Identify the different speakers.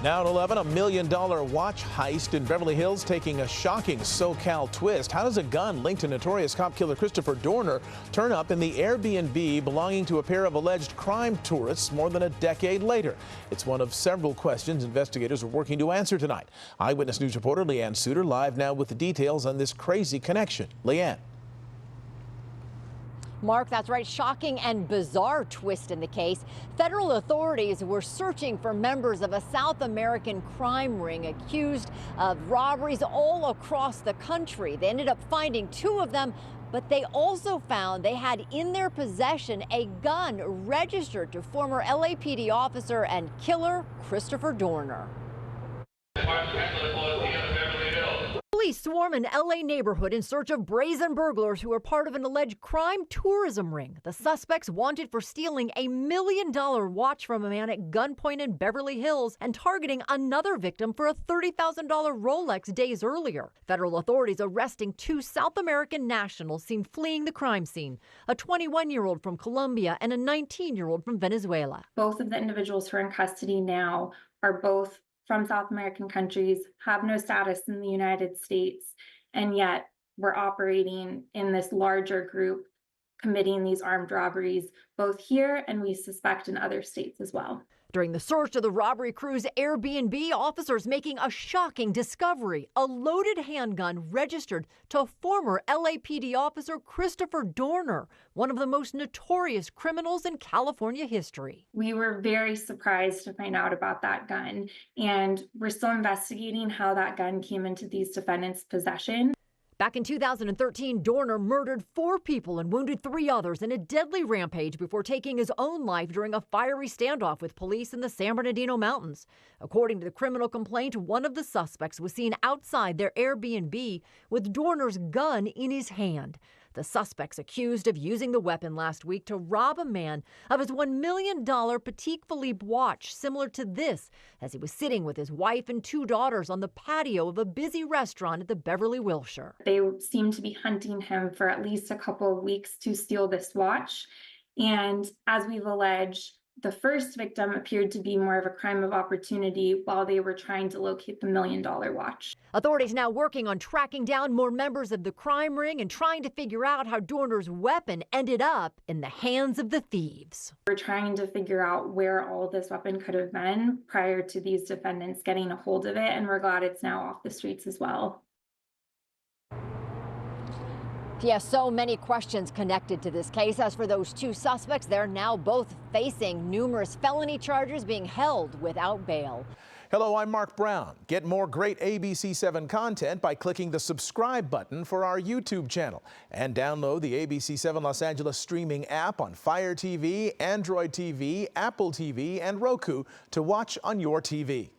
Speaker 1: Now at 11, $1 million watch heist in Beverly Hills taking a shocking SoCal twist. How does a gun linked to notorious cop killer Christopher Dorner turn up in the Airbnb belonging to a pair of alleged crime tourists more than a decade later? It's one of several questions investigators are working to answer tonight. Eyewitness News reporter Leanne Suter live now with the details on this crazy connection. Leanne.
Speaker 2: Mark, that's right. Shocking and bizarre twist in the case. Federal authorities were searching for members of a South American crime ring accused of robberies all across the country. They ended up finding 2 of them, but they also found they had in their possession a gun registered to former LAPD officer and killer Christopher Dorner. Police swarm an LA neighborhood in search of brazen burglars who are part of an alleged crime tourism ring. The suspects wanted for stealing a $1 million watch from a man at gunpoint in Beverly Hills and targeting another victim for a $30,000 Rolex days earlier. Federal authorities arresting 2 South American nationals seen fleeing the crime scene, a 21-year-old from Colombia and a 19-year-old from Venezuela.
Speaker 3: Both of the individuals who are in custody now are both from South American countries, have no status in the United States, and yet we're operating in this larger group, committing these armed robberies, both here and we suspect in other states as well.
Speaker 2: During the search of the robbery crew's Airbnb, officers making a shocking discovery: a loaded handgun registered to former LAPD officer Christopher Dorner, one of the most notorious criminals in California history.
Speaker 3: We were very surprised to find out about that gun, and we're still investigating how that gun came into these defendants' possession.
Speaker 2: Back in 2013, Dorner murdered 4 people and wounded 3 others in a deadly rampage before taking his own life during a fiery standoff with police in the San Bernardino Mountains. According to the criminal complaint, one of the suspects was seen outside their Airbnb with Dorner's gun in his hand. The suspects accused of using the weapon last week to rob a man of his $1 million Patek Philippe watch, similar to this, as he was sitting with his wife and 2 daughters on the patio of a busy restaurant at the Beverly Wilshire.
Speaker 3: They seemed to be hunting him for at least a couple of weeks to steal this watch. And as we've alleged, the first victim appeared to be more of a crime of opportunity while they were trying to locate the $1 million watch.
Speaker 2: Authorities now working on tracking down more members of the crime ring and trying to figure out how Dorner's weapon ended up in the hands of the thieves.
Speaker 3: We're trying to figure out where all this weapon could have been prior to these defendants getting a hold of it, and we're glad it's now off the streets as well.
Speaker 2: Yes, so many questions connected to this case. As for those 2 suspects, they're now both facing numerous felony charges, being held without bail.
Speaker 1: Hello, I'm Mark Brown. Get more great ABC7 content by clicking the subscribe button for our YouTube channel. And download the ABC7 Los Angeles streaming app on Fire TV, Android TV, Apple TV, and Roku to watch on your TV.